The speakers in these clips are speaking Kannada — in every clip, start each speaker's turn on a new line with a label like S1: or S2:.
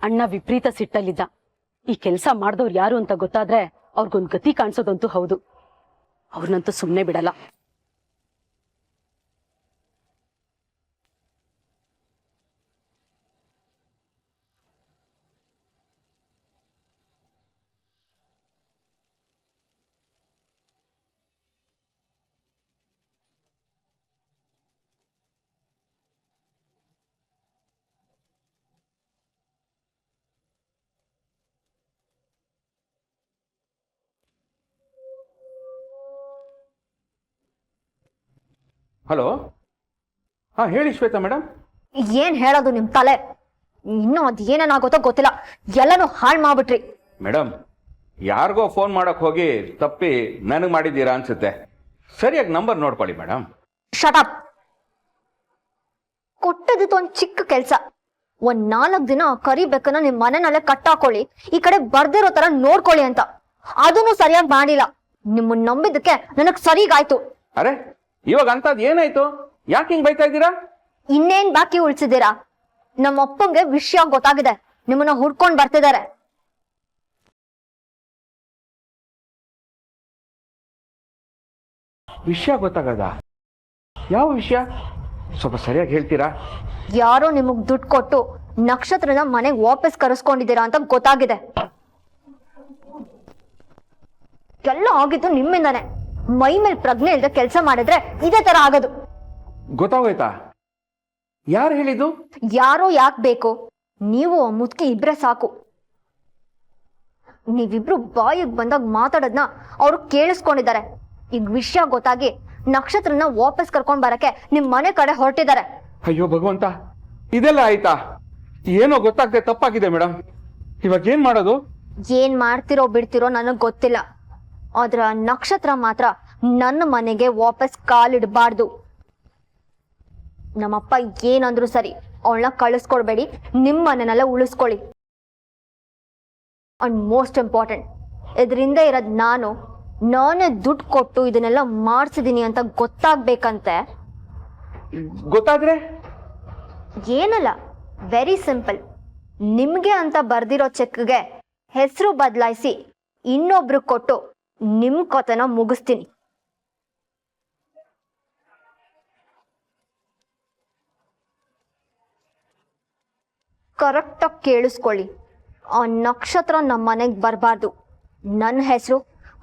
S1: ಅಣ್ಣ ವಿಪರೀತ ಸಿಟ್ಟಲ್ಲಿದ್ದ. ಈ ಕೆಲಸ ಮಾಡಿದವ್ರು ಯಾರು ಅಂತ ಗೊತ್ತಾದ್ರೆ ಅವ್ರಿಗೊಂದು ಗತಿ ಕಾಣಿಸೋದಂತೂ ಹೌದು. ಅವ್ರನ್ನಂತೂ ಸುಮ್ಮನೆ ಬಿಡಲ್ಲ.
S2: ಹಲೋ, ಹಾಂ ಹೇಳಿ ಶ್ವೇತಾ ಮೇಡಮ್.
S3: ಏನ್ ಹೇಳೋದು ನಿಮ್ ತಲೆ, ಇನ್ನೂ ಅದ್ ಏನೇನಾಗುತ್ತೋ ಗೊತ್ತಿಲ್ಲ, ಎಲ್ಲನೂ ಹಾಳು ಮಾಡ್ಬಿಟ್ರಿ.
S2: ಮೇಡಮ್, ಯಾರಿಗೋ ಫೋನ್ ಮಾಡಕ್ ಹೋಗಿ ತಪ್ಪಿ ನನಗೆ ಮಾಡಿದ್ದೀರಾ ಅನ್ಸುತ್ತೆ. ಸರಿಯಾಗಿ ನಂಬರ್ ನೋಡ್ಕೊಳ್ಳಿ ಮೇಡಮ್.
S3: ಶಟಪ್. ಕೊಟ್ಟದಿತ್ತು ಒಂದ್ ಚಿಕ್ಕ ಕೆಲ್ಸ. ಒಂದ್ 4 ದಿನ ಕರಿಬೇಕನ್ನ ನಿಮ್ ಮನೆನಲ್ಲೇ ಕಟ್ಟಾಕೊಳ್ಳಿ, ಈ ಕಡೆ ಬರ್ದಿರೋ ತರ ನೋಡ್ಕೊಳ್ಳಿ ಅಂತ. ಅದನ್ನು ಸರಿಯಾಗಿ ಮಾಡಿಲ್ಲ. ನಿಮ್ಮನ್ನ ನಂಬಿದ್ದಕ್ಕೆ ನನಗ್ ಸರಿಗಾಯ್ತು.
S2: ಅರೆ, ಇವಾಗ ಅಂತದ್ ಏನಾಯ್ತು? ಯಾಕೆ ಹಿಂಗ್ ಬೈತಾ ಇದ್ದೀರಾ?
S3: ಇನ್ನೇನ್ ಬಾಕಿ ಉಳ್ಸಿದ್ದೀರಾ? ನಮ್ಮ ಅಪ್ಪಂಗೆ ವಿಷಯ ಗೊತ್ತಾಗಿದೆ, ನಿಮ್ಮನ್ನ ಹುಡ್ಕೊಂಡ್ ಬರ್ತಿದ್ದಾರೆ.
S2: ವಿಷಯ ಗೊತ್ತಾಗದ? ಯಾವ ವಿಷಯ? ಸ್ವಲ್ಪ ಸರಿಯಾಗಿ ಹೇಳ್ತೀರಾ?
S3: ಯಾರೋ ನಿಮಗ್ ದುಡ್ಡು ಕೊಟ್ಟು ನಕ್ಷತ್ರನ ಮನೆಗ್ ವಾಪಸ್ ಕರೆಸ್ಕೊಂಡಿದ್ದೀರಾ ಅಂತ ಗೊತ್ತಾಗಿದೆ. ಎಲ್ಲ ಆಗಿದ್ದು ನಿಮ್ಮಿಂದಾನೆ. ಮೈ ಮೇಲೆ ಪ್ರಜ್ಞೆ ಇಲ್ಲದೆ ಕೆಲಸ ಮಾಡಿದ್ರೆ ಇದೇ ತರ ಆಗೋದು.
S2: ಗೊತ್ತಾಗೋಯ್ತಾ? ಯಾರು ಹೇಳಿದ್ದು?
S3: ಯಾರೋ ಯಾಕೆ ಬೇಕು? ನೀವು ಆ ಮುದುಕಿ ಇಬ್ರೆ ಸಾಕು. ನೀವಿಬ್ರು ಬಾಯಿಗೆ ಬಂದಾಗ ಮಾತಾಡೋದ್ನ ಅವರು ಕೇಳಿಸ್ಕೊಂಡಿದ್ದಾರೆ. ಈಗ ವಿಷಯ ಗೊತ್ತಾಗಿ ನಕ್ಷತ್ರನ ವಾಪಸ್ ಕರ್ಕೊಂಡ್ ಬರಕ್ಕೆ ನಿಮ್ ಮನೆ ಕಡೆ ಹೊರಟಿದ್ದಾರೆ.
S2: ಅಯ್ಯೋ ಭಗವಂತ, ಇದೆಲ್ಲ ಆಯ್ತಾ? ಏನೋ ಗೊತ್ತಾಗ್ದೆ ತಪ್ಪಾಗಿದೆ ಮೇಡಮ್. ಇವಾಗ ಏನ್ ಮಾಡೋದು?
S3: ಏನ್ ಮಾಡ್ತಿರೋ ಬಿಡ್ತಿರೋ ನನಗ್ ಗೊತ್ತಿಲ್ಲ. ಆದ್ರ ನಕ್ಷತ್ರ ಮಾತ್ರ ನನ್ನ ಮನೆಗೆ ವಾಪಸ್ ಕಾಲಿಡಬಾರ್ದು. ನಮ್ಮಪ್ಪ ಏನಂದ್ರು ಸರಿ, ಅವಳನ್ನ ಕಳಿಸ್ಕೊಡ್ಬೇಡಿ, ನಿಮ್ ಮನೆನೆಲ್ಲ ಉಳಿಸ್ಕೊಳ್ಳಿ. ಅಂಡ್ ಮೋಸ್ಟ್ ಇಂಪಾರ್ಟೆಂಟ್, ಇದರಿಂದ ಇರೋದ್ ನಾನೇ ದುಡ್ಡು ಕೊಟ್ಟು ಇದನ್ನೆಲ್ಲ ಮಾಡ್ಸಿದೀನಿ ಅಂತ ಗೊತ್ತಾಗ್ಬೇಕಂತೆ.
S2: ಗೊತ್ತಾದ್ರೆ?
S3: ಏನಲ್ಲ, ವೆರಿ ಸಿಂಪಲ್. ನಿಮ್ಗೆ ಅಂತ ಬರ್ದಿರೋ ಚೆಕ್ಗೆ ಹೆಸರು ಬದಲಾಯಿಸಿ ಇನ್ನೊಬ್ರು ಕೊಟ್ಟು ನಿಮ್ ಕಥೆನ ಮುಗಿಸ್ತೀನಿ. ಕರೆಕ್ಟಾಗಿ ಕೇಳಿಸ್ಕೊಳ್ಳಿ. ಆ ನಕ್ಷತ್ರ ನಮ್ಮ ಮನೆಗೆ ಬರಬಾರ್ದು. ನನ್ನ ಹೆಸರು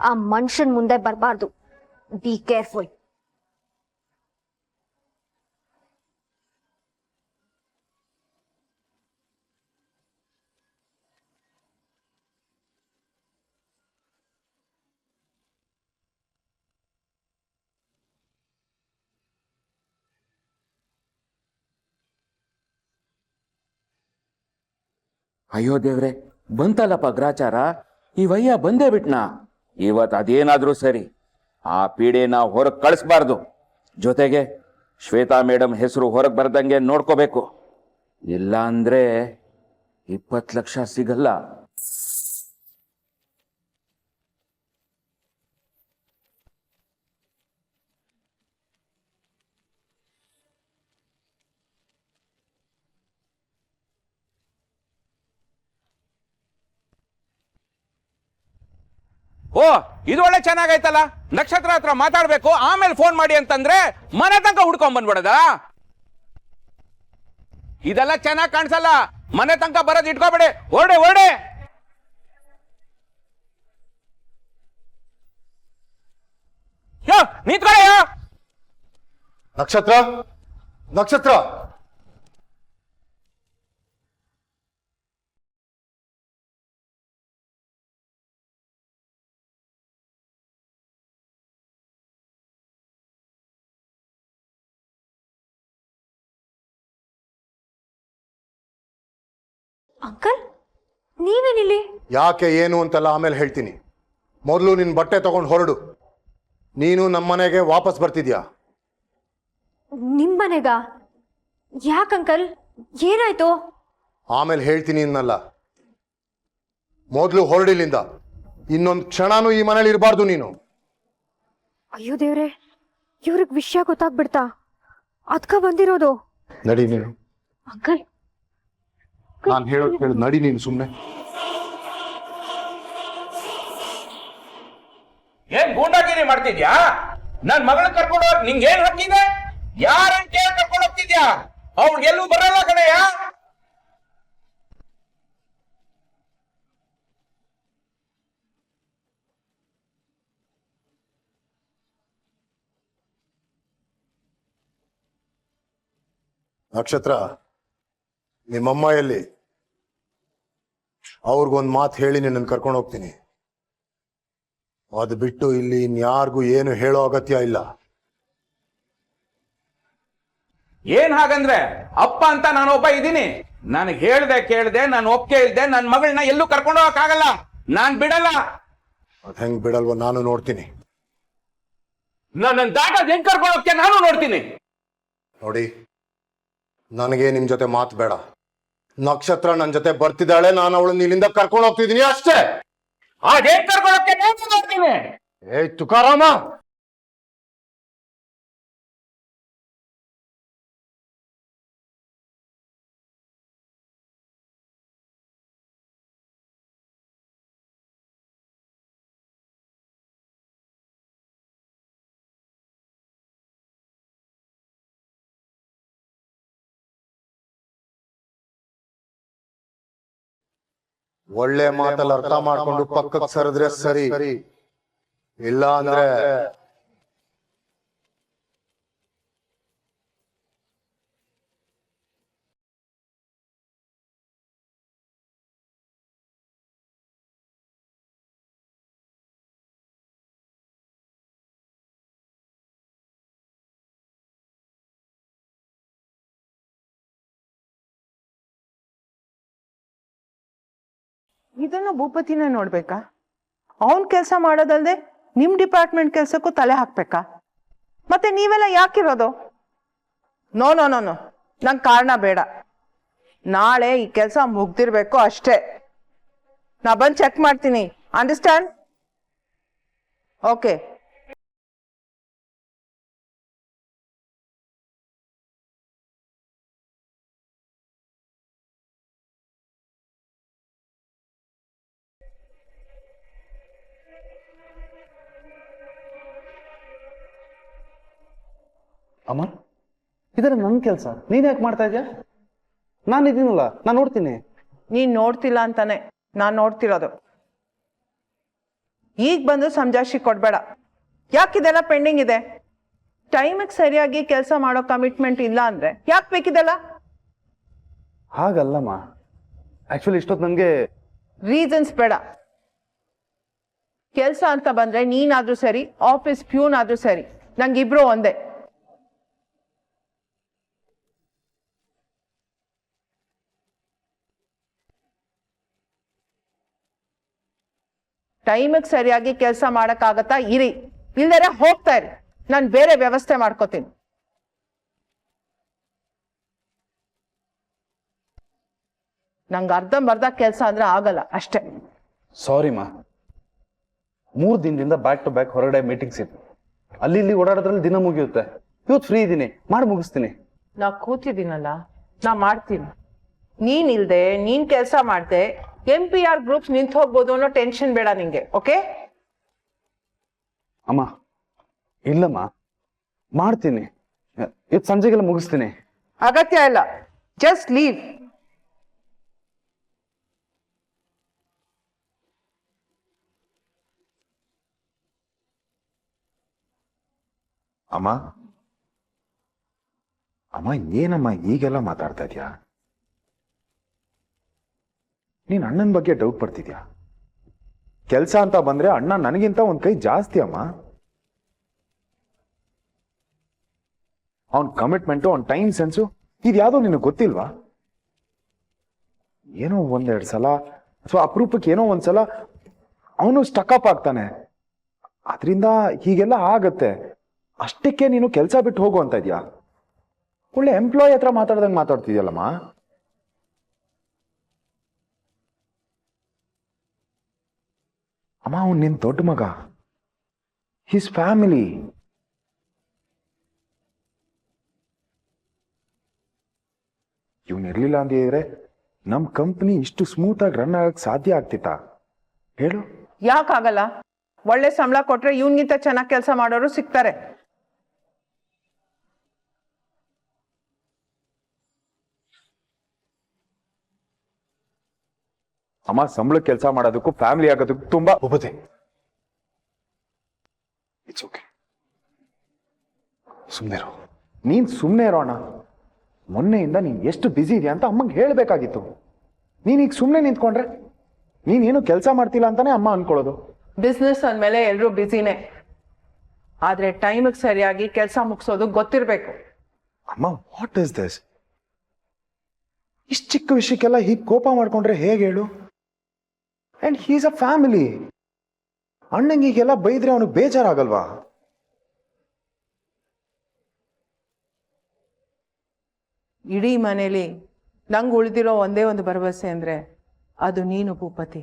S3: ಆ ಮನುಷ್ಯನ ಮುಂದೆ ಬರಬಾರ್ದು. Be careful.
S2: ಅಯ್ಯೋ ದೇವ್ರೆ, ಬಂತಲ್ಲಪ್ಪ ಗ್ರಾಚಾರ. ಈ ವಯ್ಯ ಬಂದೇ ಬಿಟ್ನಾ. ಇವತ್ತು ಅದೇನಾದ್ರೂ ಸರಿ, ಆ ಪೀಡೆನ ಹೊರಗೆ ಕಳಿಸ್ಬಾರ್ದು. ಜೊತೆಗೆ ಶ್ವೇತಾ ಮೇಡಮ್ ಹೆಸರು ಹೊರಗೆ ಬರ್ದಂಗೆ ನೋಡ್ಕೋಬೇಕು. ಇಲ್ಲ ಅಂದ್ರೆ 20 ಲಕ್ಷ ಸಿಗಲ್ಲ. ಓ, ಇದು ಒಳ್ಳೆ ಚೆನ್ನಾಗೈತಲ್ಲ. ನಕ್ಷತ್ರ ಹತ್ರ ಮಾತಾಡ್ಬೇಕು, ಆಮೇಲೆ ಫೋನ್ ಮಾಡಿ ಅಂತಂದ್ರೆ ಮನೆ ತನಕ ಹುಡ್ಕೊಂಡ್ ಬಂದ್ಬಿಡದ. ಇದೆಲ್ಲ ಚೆನ್ನಾಗಿ ಕಾಣಿಸಲ್ಲ. ಮನೆ ತನಕ ಬರೋದು ಇಟ್ಕೋಬೇಡಿ. ಓಡೆ ನಿಂತ್ಕೊಳ್ಳ.
S4: ನಕ್ಷತ್ರ
S3: ಅಂಕಲ್, ನೀವೇನಿಲ್ಲಿ?
S4: ಯಾಕೆ ಏನು ಅಂತೆಲ್ಲ ಆಮೇಲೆ ಹೇಳ್ತೀನಿ. ಮೊದಲು ನಿನ್ನ ಬಟ್ಟೆ ತಗೊಂಡು ಹೊರಡು. ನೀನು ನಮ್ಮನೆಗೆ ವಾಪಸ್ ಬರ್ತಿದ್ಯಾ?
S3: ನಿಮ್ಮನೆಗ? ಯಾಕಂಕಲ್, ಏನಾಯ್ತು?
S4: ಆಮೇಲೆ ಹೇಳ್ತೀನಿ ಅನ್ನಲ್ಲ. ಮೊದಲು ಹೊರಡಿಲಿಂದ. ಇನ್ನೊಂದು ಕ್ಷಣನೂ ಈ ಮನೇಲಿ ಇರಬಾರ್ದು ನೀನು.
S5: ಅಯ್ಯೋ ದೇವ್ರೆ, ಇವ್ರಿಗೆ ವಿಷಯ ಗೊತ್ತಾಗ್ಬಿಡ್ತಾ? ಅದ್ಕ ಬಂದಿರೋದು.
S4: ನಡಿ ನೀನು.
S3: ಅಂಕಲ್,
S4: ನಾನು ಹೇಳೋದು ಹೇಳು, ನಡಿ ನೀನು ಸುಮ್ಮನೆ.
S2: ಏನ್ ಗೂಂಡಾಗಿರಿ ಮಾಡ್ತಿದ್ಯಾ? ನನ್ ಮಗಳ್ ಕರ್ಕೊಂಡು ಹೋಗ್ ನಿಂಗೆ ಏನ್ ಹಕ್ಕಿದೆ? ಯಾರನ್ ಕೇಳಿ ಕರ್ಕೊಂಡು ಹೋಗ್ತಿದ್ಯಾ? ಅವ್ಳು ಎಲ್ಲೂ ಬರಲ್ಲ ಕಣಯ್ಯ.
S4: ನಕ್ಷತ್ರ, ನಿಮ್ಮಮ್ಮ ಎಲ್ಲಿ? ಅವ್ರಿಗೊಂದು ಮಾತು ಹೇಳಿ ನಿನ್ನನ್ನು ಕರ್ಕೊಂಡು ಹೋಗ್ತೀನಿ. ಅದು ಬಿಟ್ಟು ಇಲ್ಲಿ ಇನ್ಯಾರಿಗೂ ಏನು ಹೇಳೋ ಅಗತ್ಯ ಇಲ್ಲ.
S2: ಏನ್ ಹಾಗಂದ್ರೆ ಅಪ್ಪ ಅಂತ ನಾನು ಒಬ್ಬ ಇದ್ದೀನಿ. ನನಗೆ ಹೇಳ್ದೆ ಕೇಳ್ದೆ, ನಾನು ಒಪ್ಪಿಗೆ ಇಲ್ದೆ ನನ್ ಮಗಳನ್ನ ಎಲ್ಲೂ ಕರ್ಕೊಂಡು ಹೋಗಕ್ಕಾಗಲ್ಲ. ನಾನ್ ಬಿಡಲ್ಲ.
S4: ಅದ್ ಹೆಂಗ್ ಬಿಡಲ್ವ ನಾನು ನೋಡ್ತೀನಿ.
S2: ನನ್ನ ದಾಟದ್ ಹೆಂಗ್ ಕರ್ಕೊಂಡು ಹೋಗ್ತೀಯ ನಾನು ನೋಡ್ತೀನಿ.
S4: ನೋಡಿ, ನನಗೆ ನಿಮ್ ಜೊತೆ ಮಾತು ಬೇಡ. ನಕ್ಷತ್ರ ನನ್ನ ಜೊತೆ ಬರ್ತಿದ್ದಾಳೆ, ನಾನು ಅವಳನ್ನ ಇಲ್ಲಿಂದ ಕರ್ಕೊಂಡು ಹೋಗ್ತಿದ್ದೀನಿ ಅಷ್ಟೇ.
S2: ಅದೇನ್ ಕರ್ಕೊಂಡು ಹೋಗ್ತೀನಿ ನಾನು ನೋಡ್ತೀನಿ.
S4: ಏ ತುಕಾರಾಮ, ಒಳ್ಳೆ ಮಾತಲ್ಲಿ ಅರ್ಥ ಮಾಡ್ಕೊಂಡು ಪಕ್ಕಕ್ಕೆ ಸರಿದ್ರೆ ಸರಿ, ಇಲ್ಲ ಅಂದ್ರೆ
S6: ಇದನ್ನು ಭೂಪತಿನ ನೋಡ್ಬೇಕಾ? ಅವನ್ ಕೆಲಸ ಮಾಡೋದಲ್ದೆ ನಿಮ್ ಡಿಪಾರ್ಟ್ಮೆಂಟ್ ಕೆಲ್ಸಕ್ಕೂ ತಲೆ ಹಾಕ್ಬೇಕಾ? ಮತ್ತೆ ನೀವೆಲ್ಲ ಯಾಕಿರೋದು? ನೋ ನೋ ನೋ ನೋ, ನಂಗೆ ಕಾರಣ ಬೇಡ. ನಾಳೆ ಈ ಕೆಲಸ ಮುಗ್ದಿರ್ಬೇಕು ಅಷ್ಟೇ. ನಾ ಬಂದು ಚೆಕ್ ಮಾಡ್ತೀನಿ. ಅಂಡರ್ಸ್ಟ್ಯಾಂಡ್? ಓಕೆ.
S7: ಅಮ್ಮ, ಇದರ ನನ್ನ ಕೆಲಸ, ನೀನ್ ಯಾಕೆ ಮಾಡ್ತಾ ಇದ್ಯಾ? ನಾನು ಇದೀನಲ್ಲ, ನಾನು ನೋಡ್ತೀನಿ.
S6: ನೀನ್ ನೋಡ್ತಿಲ್ಲ ಅಂತಾನೆ ನಾನ್ ನೋಡ್ತಿರೋದು. ಈಗ ಬಂದು ಸಮಜಾಯಿಷಿ ಕೊಡ್ಬೇಡ. ಯಾಕಿದೆಲ್ಲ ಪೆಂಡಿಂಗ್ ಇದೆ? ಟೈಮಿಗೆ ಸರಿಯಾಗಿ ಕೆಲಸ ಮಾಡೋ ಕಮಿಟ್ಮೆಂಟ್ ಇಲ್ಲ ಅಂದ್ರೆ ಯಾಕೆ ಬೇಕಿದೆಲ್ಲ?
S7: ಹಾಗಲ್ಲಮ್ಮ, ಆಕ್ಚುಲಿ ಇಷ್ಟೊತ್ತು ನನಗೆ
S6: ರೀಸನ್ಸ್ ಬೇಡ. ಕೆಲಸ ಅಂತ ಬಂದ್ರೆ ನೀನಾದ್ರೂ ಸರಿ, ಆಫೀಸ್ ಪ್ಯೂನ್ ಆದ್ರೂ ಸರಿ, ನಂಗಿಬ್ರು ಒಂದೇ. ಟೈಮಿಗೆ ಸರಿಯಾಗಿ ಕೆಲಸ ಮಾಡಕ್ಕಾಗತ್ತಾ? ಇರಿ, ಇಲ್ದರೆ ಹೋಗ್ತಾ ಇರಿ. ನಾನು ಬೇರೆ ವ್ಯವಸ್ಥೆ ಮಾಡ್ಕೋತೀನಿ. ನಂಗೆ ಅರ್ಧಂಬರ್ಧ ಕೆಲಸ ಅಂದ್ರೆ ಆಗಲ್ಲ ಅಷ್ಟೇ.
S7: ಸಾರಿ ಮಾ, 3 ದಿನದಿಂದ ಬ್ಯಾಕ್ ಟು ಬ್ಯಾಕ್ ಹೊರಗಡೆ ಮೀಟಿಂಗ್ಸ್ ಇತ್ತು. ಅಲ್ಲಿ ಇಲ್ಲಿ ಓಡಾಡೋದ್ರಲ್ಲಿ ದಿನ ಮುಗಿಯುತ್ತೆ. ಇವತ್ತು ಫ್ರೀ ಇದ್ದೀನಿ, ಮಾಡಿ ಮುಗಿಸ್ತೀನಿ.
S6: ನಾ ಕೂತಿದ್ದೀನಲ್ಲ, ನಾ ಮಾಡ್ತೀನಿ. ನೀನ್ ಇಲ್ದೆ, ನೀನ್ ಕೆಲಸ ಮಾಡ್ದೆ MPR ಗ್ರೂಪ್ಸ್ ನಿಂತು ಹೋಗ್ಬೋದು ಅನ್ನೋ ಟೆನ್ಷನ್ ಬೇಡ ನಿಂಗೆ. ಓಕೆ?
S7: ಅಮ್ಮ ಇಲ್ಲಮ್ಮ, ಮಾಡ್ತೀನಿ. ಇವತ್ತು ಸಂಜೆಗೆಲ್ಲ ಮುಗಿಸ್ತೀನಿ.
S6: ಅಗತ್ಯ ಇಲ್ಲ, ಜಸ್ಟ್ ಲೀವ್.
S8: ಅಮ್ಮ ಅಮ್ಮ ಏನಮ್ಮ ಈಗೆಲ್ಲ ಮಾತಾಡ್ತಾ ಇದ್ಯಾ? ನೀನ್ ಅಣ್ಣನ ಬಗ್ಗೆ ಡೌಟ್ ಪಡ್ತಿದ್ಯಾ? ಕೆಲ್ಸ ಅಂತ ಬಂದ್ರೆ ಅಣ್ಣ ನನಗಿಂತ ಒಂದ್ ಕೈ ಜಾಸ್ತಿ ಅಮ್ಮ. ಅವನ್ ಕಮಿಟ್ಮೆಂಟು, ಅವನ್ ಟೈಮ್ ಸೆನ್ಸು ಇದ್ಯಾವುದೋ ನಿನಗೆ ಗೊತ್ತಿಲ್ವಾ? ಏನೋ ಒಂದೆರಡು ಸಲ ಅಥವಾ ಅಪರೂಪಕ್ಕೆ ಏನೋ ಒಂದ್ಸಲ ಅವನು ಸ್ಟಕ್ಅಪ್ ಆಗ್ತಾನೆ. ಅದರಿಂದ ಹೀಗೆಲ್ಲ ಆಗತ್ತೆ. ಅಷ್ಟಕ್ಕೆ ನೀನು ಕೆಲಸ ಬಿಟ್ಟು ಹೋಗು ಅಂತ ಇದ್ಯಾ? ಒಳ್ಳೆ ಎಂಪ್ಲಾಯ್ ಹತ್ರ ಮಾತಾಡ್ದಂಗೆ ಮಾತಾಡ್ತಿದ್ಯಲ್ಲಮ್ಮ. ಅಮ್ಮ, ಅವನು ನಿನ್ ದೊಡ್ಡ ಮಗ, ಹಿಸ್ ಫ್ಯಾಮಿಲಿ. ಇವನಿರ್ಲಿಲ್ಲ ಅಂದಿದ್ರೆ ನಮ್ಮ ಕಂಪ್ನಿ ಇಷ್ಟು ಸ್ಮೂತಾಗಿ ರನ್ ಆಗಕ್ಕೆ ಸಾಧ್ಯ ಆಗ್ತಿತ್ತಾ ಹೇಳು?
S6: ಯಾಕಾಗಲ್ಲ? ಒಳ್ಳೆ ಸಂಬಳ ಕೊಟ್ರೆ ಇವನ್ಗಿಂತ ಚೆನ್ನಾಗಿ ಕೆಲಸ ಮಾಡೋರು ಸಿಗ್ತಾರೆ.
S8: ಅಮ್ಮ, ಸಂಬಳ ಕೆಲಸ ಮಾಡೋದಕ್ಕೂ ಫ್ಯಾಮಿಲಿ ಆಗೋದಕ್ಕೂ ತುಂಬಾ
S4: ಭೂಪತಿ,
S8: ಇಟ್ಸ್ ಓಕೆ.
S4: ಸುಮ್ಮನಿರು.
S8: ನೀನ್ ಸುಮ್ಮನೆ ಇರೋಣ. ಮೊನ್ನೆಯಿಂದ ನೀನ್ ಎಷ್ಟು ಬ್ಯುಸಿ ಇದೆಯಾ ಅಂತ ಅಮ್ಮಂಗೆ ಹೇಳ್ಬೇಕಾಗಿತ್ತು. ನೀನೀಗ ಸುಮ್ಮನೆ ನಿಂತ್ಕೊಂಡ್ರೆ ನೀನೇನು ಕೆಲಸ ಮಾಡ್ತಿಲ್ಲ ಅಂತಾನೆ ಅಮ್ಮ ಅನ್ಕೊಳ್ಳೋದು.
S6: ಬಿಸ್ನೆಸ್ ಅಂದಮೇಲೆ ಎಲ್ಲರೂ ಬ್ಯುಸಿನೇ, ಆದ್ರೆ ಟೈಮಿಗೆ ಸರಿಯಾಗಿ ಕೆಲಸ ಮುಗಿಸೋದು ಗೊತ್ತಿರಬೇಕು.
S8: ಅಮ್ಮ, ವಾಟ್ ಇಸ್ ದಿಸ್? ಇಷ್ಟು ಚಿಕ್ಕ ವಿಷಯಕ್ಕೆಲ್ಲ ಹೀಗೆ ಕೋಪ ಮಾಡ್ಕೊಂಡ್ರೆ ಹೇಗೆ ಹೇಳು? And he's a family. ಅಣ್ಣಂಗೆ ಹೀಗೆಲ್ಲ ಬೈದ್ರೆ ಅವನಿಗೆ ಬೇಜಾರಾಗಲ್ವಾ?
S6: ಇಡೀ ಮನೇಲಿ ನಂಗೆ ಉಳಿದಿರೋ ಒಂದೇ ಒಂದು ಭರವಸೆ ಅಂದ್ರೆ ಅದು ನೀನು ಭೂಪತಿ.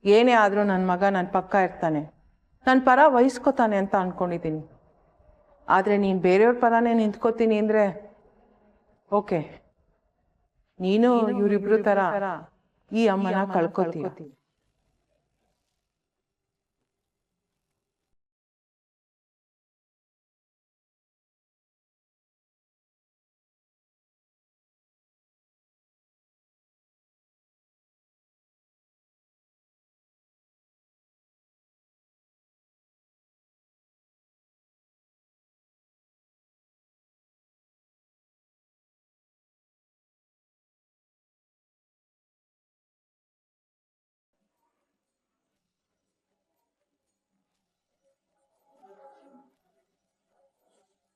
S6: ಏನೇ ಆದರೂ ನನ್ನ ಮಗ ನನ್ನ ಪಕ್ಕ ಇರ್ತಾನೆ, ನನ್ನ ಪರ ವಹಿಸ್ಕೋತಾನೆ ಅಂತ ಅನ್ಕೊಂಡಿದ್ದೀನಿ. ಆದರೆ ನೀನು ಬೇರೆಯವ್ರ ಪರನೇ ನಿಂತ್ಕೋತೀನಿ ಅಂದರೆ ಓಕೆ, ನೀನು ಇವರಿಬ್ರು ಥರ ಈ ಅಮ್ಮನ ಕಳ್ಕೊತೀಯ.